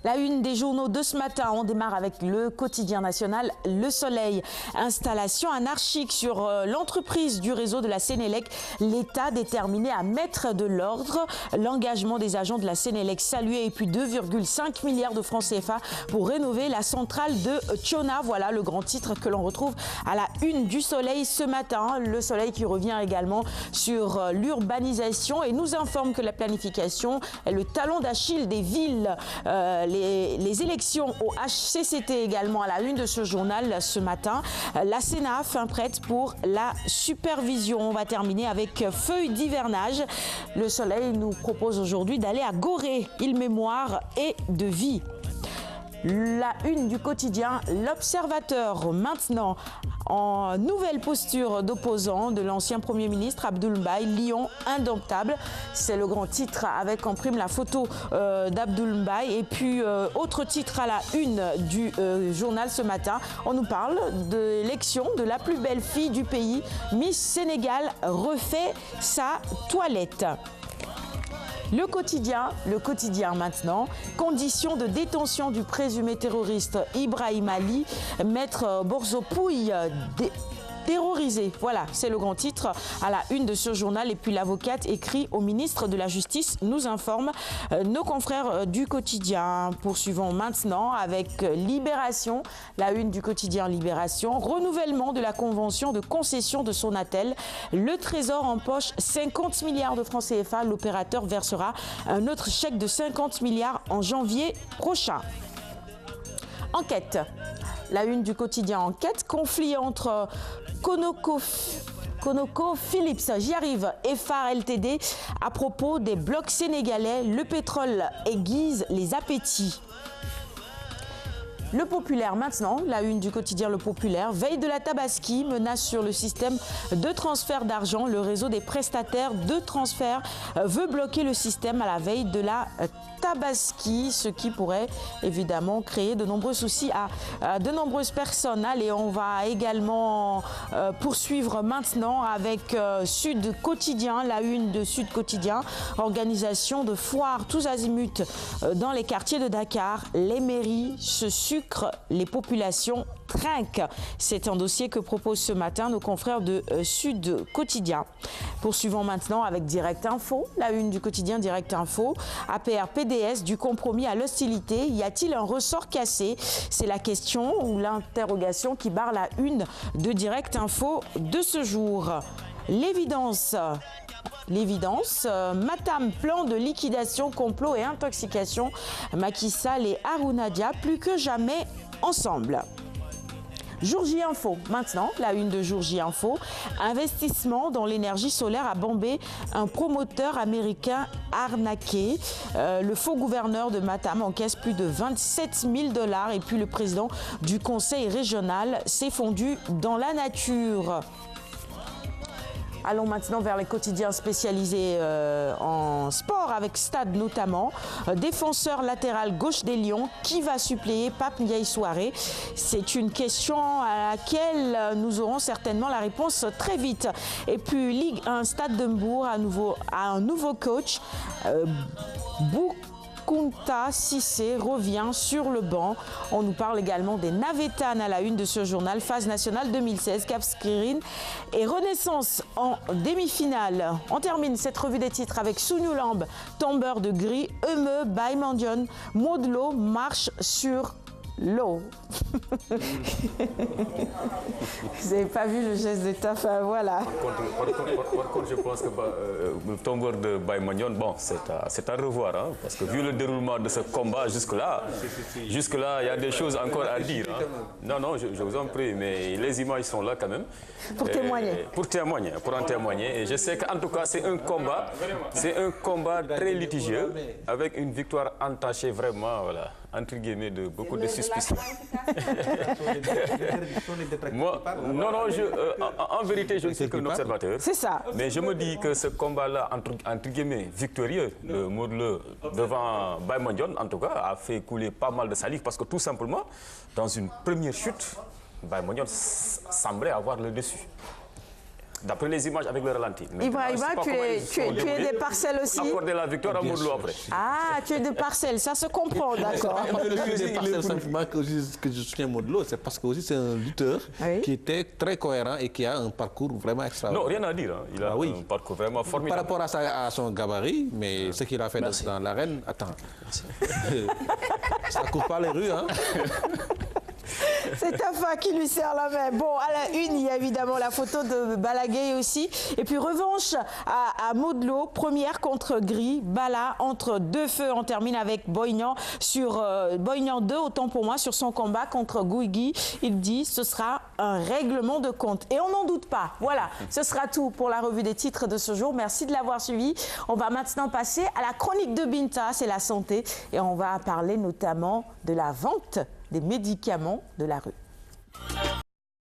La une des journaux de ce matin, on démarre avec le quotidien national Le Soleil. Installation anarchique sur l'entreprise du réseau de la Sénélec. L'État déterminé à mettre de l'ordre. L'engagement des agents de la Sénélec salué et puis 2,5 milliards de francs CFA pour rénover la centrale de Tchona. Voilà le grand titre que l'on retrouve à la une du Soleil ce matin. Le Soleil qui revient également sur l'urbanisation et nous informe que la planification est le talon d'Achille des villes. Les élections au HCCT également à la une de ce journal ce matin. La Sénat fin prête pour la supervision. On va terminer avec feuille d'hivernage. Le Soleil nous propose aujourd'hui d'aller à Gorée, île mémoire et de vie. La une du quotidien, l'Observateur maintenant en nouvelle posture d'opposant de l'ancien Premier ministre Abdoul Mbaye, Lyon indomptable. C'est le grand titre avec en prime la photo d'Abdoul Mbaye. Et puis autre titre à la une du journal ce matin, on nous parle de l'élection de la plus belle fille du pays. Miss Sénégal refait sa toilette. Le quotidien maintenant, conditions de détention du présumé terroriste Ibrahim Ali, maître Borzopouille terrorisé. Voilà, c'est le grand titre à la une de ce journal. Et puis l'avocate écrit au ministre de la Justice, nous informe nos confrères du quotidien. Poursuivons maintenant avec Libération, la une du quotidien Libération. Renouvellement de la convention de concession de Sonatel. Le Trésor empoche 50 milliards de francs CFA. L'opérateur versera un autre chèque de 50 milliards en janvier prochain. Enquête. La une du quotidien Enquête, conflit entre ConocoPhillips, j'y arrive, et Phare Ltd à propos des blocs sénégalais. Le pétrole aiguise les appétits. Le Populaire maintenant, la une du quotidien Le Populaire. Veille de la Tabaski, menace sur le système de transfert d'argent. Le réseau des prestataires de transfert veut bloquer le système à la veille de la Tabaski, ce qui pourrait évidemment créer de nombreux soucis à de nombreuses personnes. Allez, on va également poursuivre maintenant avec Sud Quotidien, la une de Sud Quotidien. Organisation de foires tous azimuts dans les quartiers de Dakar. Les mairies se sucrent, les populations trinquent. C'est un dossier que proposent ce matin nos confrères de Sud Quotidien. Poursuivons maintenant avec Direct Info, la une du quotidien Direct Info. APR-PDS, du compromis à l'hostilité, y a-t-il un ressort cassé? C'est la question ou l'interrogation qui barre la une de Direct Info de ce jour. L'évidence, Matam, plan de liquidation, complot et intoxication. Macky Sall et Harouna Dia, plus que jamais ensemble. Jour J Info, maintenant, la une de Jour J Info. Investissement dans l'énergie solaire à Bombay, un promoteur américain arnaqué. Le faux gouverneur de Matam encaisse plus de 27 000 $ et puis le président du conseil régional s'est fondu dans la nature. Allons maintenant vers les quotidiens spécialisés en sport avec Stade notamment. Défenseur latéral gauche des Lions, qui va suppléer Pape Ndiaye Souaré? C'est une question à laquelle nous aurons certainement la réponse très vite. Et puis Ligue 1, Stade de Mbourg a un nouveau coach. Kunta Cissé revient sur le banc. On nous parle également des Navétanes à la une de ce journal. Phase nationale 2016, Cap Skirring et Renaissance en demi-finale. On termine cette revue des titres avec Souniou Lamb, tombeur de gris, Eumeu, Baye Mandione, Modlo marche sur l'eau. Vous n'avez pas vu le geste de Taf, voilà. Par contre, je pense que le tombeur de Baye Mandione, bon, c'est à revoir, hein, parce que vu le déroulement de ce combat jusque-là, il y a des choses encore à dire. Hein. Non, je vous en prie, mais les images sont là quand même. Pour témoigner. Pour en témoigner. Et je sais qu'en tout cas, c'est un combat très litigieux, avec une victoire entachée vraiment, voilà, entre guillemets, de beaucoup de suspicions. Moi, en vérité, je ne suis qu'un observateur. C'est ça. Mais je me dis que ce combat-là, entre guillemets, victorieux, le Modlo devant Baye Mandione, en tout cas, a fait couler pas mal de salive parce que tout simplement, dans une première chute, Baye Mandione semblait avoir le dessus. d'après les images avec le ralenti. Ibrahima, tu es des parcelles aussi. Accorder la victoire à Modou Lo après. Ah, tu es de parcelles, ça se comprend, d'accord. Le sentiment que je soutiens Modou Lo, c'est parce que aussi c'est un lutteur qui était très cohérent et qui a un parcours vraiment extraordinaire. Non, rien à dire. Hein. Il a un parcours vraiment formidable. Par rapport à son gabarit, mais ce qu'il a fait dans l'arène, attends, ça ne court pas les rues, hein. C'est Tafa qui lui serre la main. Bon, à la une, il y a évidemment la photo de Balaguer aussi. Et puis revanche à Modou Lo, première contre Gris. Bala entre deux feux. On termine avec Boignan sur Boignan 2, autant pour moi, sur son combat contre Guigui. Il dit ce sera un règlement de compte. Et on n'en doute pas. Voilà, ce sera tout pour la revue des titres de ce jour. Merci de l'avoir suivi. On va maintenant passer à la chronique de Binta, c'est la santé. Et on va parler notamment de la vente des médicaments de la rue.